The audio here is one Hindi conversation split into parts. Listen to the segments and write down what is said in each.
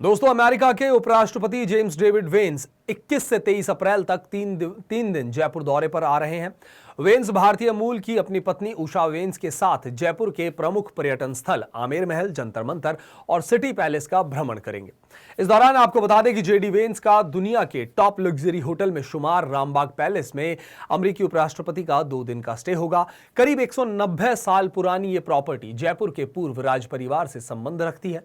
दोस्तों, अमेरिका के उपराष्ट्रपति जेम्स डेविड वेंस 21 से 23 अप्रैल तक तीन दिन जयपुर दौरे पर आ रहे हैं। वेंस भारतीय मूल की अपनी पत्नी उषा वेंस के साथ जयपुर के प्रमुख पर्यटन स्थल आमेर महल, जंतर मंतर और सिटी पैलेस का भ्रमण करेंगे। इस दौरान आपको बता दें कि जेडी वेंस का दुनिया के टॉप लग्जरी होटल में शुमार रामबाग पैलेस में अमेरिकी उपराष्ट्रपति का 2 दिन का स्टे होगा। करीब 190 साल पुरानी ये प्रॉपर्टी जयपुर के पूर्व राज परिवार से संबंध रखती है।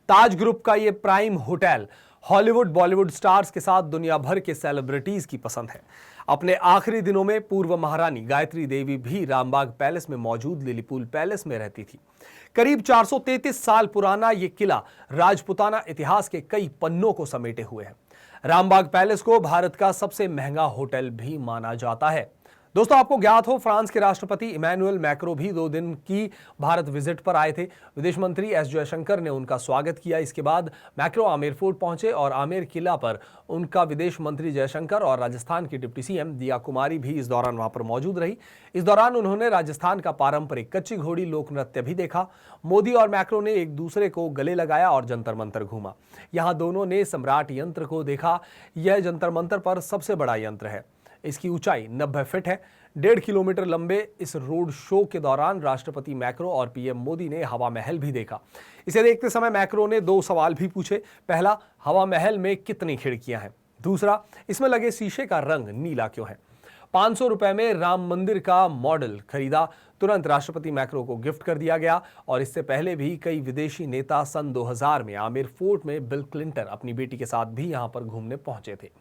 ताज ग्रुप का ये prime hotel Hollywood Bollywood stars के साथ दुनिया भर के सेलिब्रिटीज की पसंद है। अपने आखिरी दिनों में पूर्व महारानी गायत्री देवी भी रामबाग पैलेस में मौजूद लिलीपूल पैलेस में रहती थी। करीब 433 साल पुराना ये किला राजपुताना इतिहास के कई पन्नों को समेटे हुए है। रामबाग पैलेस को भारत का सबसे महंगा होटल भी माना जाता है। दोस्तों, आपको ज्ञात हो, फ्रांस के राष्ट्रपति इमैनुअल मैक्रो भी 2 दिन की भारत विजिट पर आए थे। विदेश मंत्री एस जयशंकर ने उनका स्वागत किया। इसके बाद मैक्रो आमेर फोर्ट पहुंचे और आमेर किला पर उनका विदेश मंत्री जयशंकर और राजस्थान की डिप्टी सीएम दिया कुमारी भी इस दौरान वहां पर मौजूद रही। इस दौरान उन्होंने राजस्थान का पारंपरिक कच्ची घोड़ी लोक नृत्य भी देखा। मोदी और मैक्रो ने एक दूसरे को गले लगाया और जंतर मंतर घूमा। यहाँ दोनों ने सम्राट यंत्र को देखा। यह जंतर मंतर पर सबसे बड़ा यंत्र है। इसकी ऊंचाई 90 फीट है। 1.5 किलोमीटर लंबे इस रोड शो के दौरान राष्ट्रपति मैक्रो और पीएम मोदी ने हवा महल भी देखा। इसे देखते समय मैक्रो ने 2 सवाल भी पूछे। पहला, हवा महल में कितनी खिड़कियां हैं? दूसरा, इसमें लगे शीशे का रंग नीला क्यों है? 500 रुपए में राम मंदिर का मॉडल खरीदा। तुरंत राष्ट्रपति मैक्रो को गिफ्ट कर दिया गया। और इससे पहले भी कई विदेशी नेता सन 2000 में आमेर फोर्ट में बिल क्लिंटन अपनी बेटी के साथ भी यहां पर घूमने पहुंचे थे।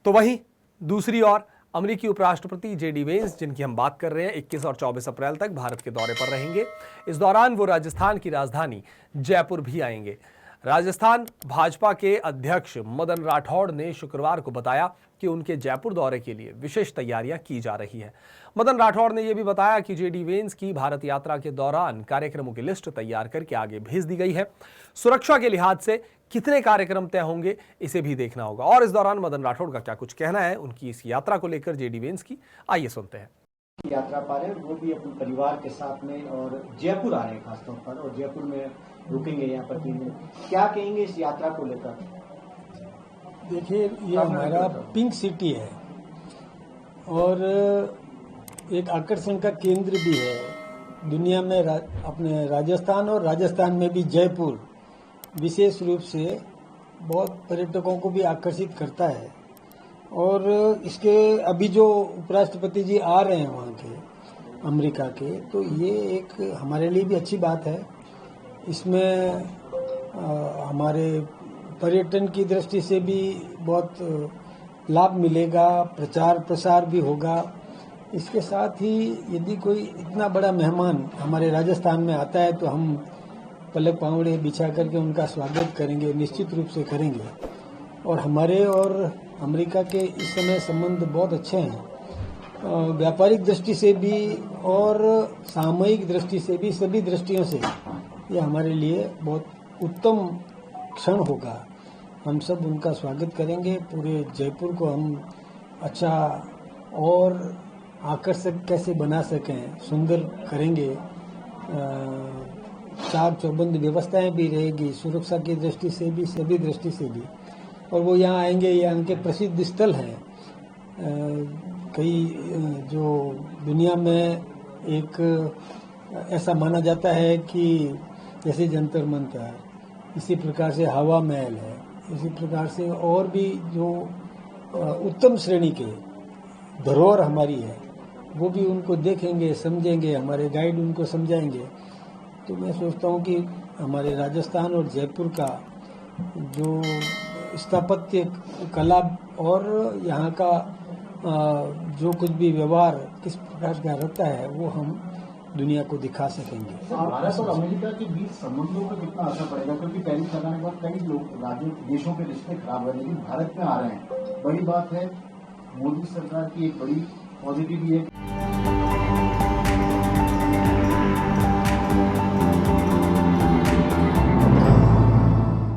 तो वहीं दूसरी ओर अमेरिकी उपराष्ट्रपति जेडी वेंस, जिनकी हम बात कर रहे हैं, 21 और 24 अप्रैल तक भारत के दौरे पर रहेंगे। इस दौरान वो राजस्थान की राजधानी जयपुर भी आएंगे। राजस्थान भाजपा के अध्यक्ष मदन राठौड़ ने शुक्रवार को बताया कि उनके जयपुर दौरे के लिए विशेष तैयारियां की जा रही है। मदन राठौड़ ने यह भी बताया कि जेडी वेंस की भारत यात्रा के दौरान कार्यक्रमों की लिस्ट तैयार करके आगे भेज दी गई है। सुरक्षा के लिहाज से कितने कार्यक्रम तय होंगे, इसे भी देखना होगा। और इस दौरान मदन राठौड़ का क्या कुछ कहना है उनकी इस यात्रा को लेकर जेडी वेंस की, आइए सुनते हैं। यात्रा पा रहे हैं, वो भी अपने परिवार के साथ में, और जयपुर आ रहे हैं खासतौर पर, और जयपुर में रुकेंगे यहाँ पर 3 दिन। क्या कहेंगे इस यात्रा को लेकर? देखिए, ये हमारा पिंक सिटी है और एक आकर्षण का केंद्र भी है दुनिया में। अपने राजस्थान और राजस्थान में भी जयपुर विशेष रूप से बहुत पर्यटकों को भी आकर्षित करता है। और इसके अभी जो उपराष्ट्रपति जी आ रहे हैं वहाँ के अमेरिका के, तो ये एक हमारे लिए भी अच्छी बात है। इसमें हमारे पर्यटन की दृष्टि से भी बहुत लाभ मिलेगा, प्रचार प्रसार भी होगा। इसके साथ ही यदि कोई इतना बड़ा मेहमान हमारे राजस्थान में आता है तो हम पलक पावड़े बिछा करके उनका स्वागत करेंगे, निश्चित रूप से करेंगे। और हमारे और अमेरिका के इस समय संबंध बहुत अच्छे हैं, व्यापारिक दृष्टि से भी और सामयिक दृष्टि से भी, सभी दृष्टियों से ये हमारे लिए बहुत उत्तम क्षण होगा। हम सब उनका स्वागत करेंगे। पूरे जयपुर को हम अच्छा और आकर्षक कैसे बना सकें, सुंदर करेंगे। चाक चौबंद व्यवस्थाएं भी रहेगी, सुरक्षा की दृष्टि से भी, सभी दृष्टि से भी। और वो यहाँ आएंगे, ये उनके प्रसिद्ध स्थल हैं। कई जो दुनिया में एक ऐसा माना जाता है कि जैसे जंतर मंतर, इसी प्रकार से हवा महल है, इसी प्रकार से और भी जो उत्तम श्रेणी के धरोहर हमारी है, वो भी उनको देखेंगे, समझेंगे, हमारे गाइड उनको समझाएंगे। तो मैं सोचता हूँ कि हमारे राजस्थान और जयपुर का जो स्थापत्य कला और यहाँ का जो कुछ भी व्यवहार किस प्रकार का रहता है, वो हम दुनिया को दिखा सकेंगे। भारत और अमेरिका के बीच संबंधों पर कितना असर पड़ेगा? क्योंकि पहले लगाने के बाद कई लोग राज्यों देशों के रिश्ते खराब है, लेकिन भारत में आ रहे हैं। बड़ी बात है, मोदी सरकार की एक बड़ी पॉजिटिव ये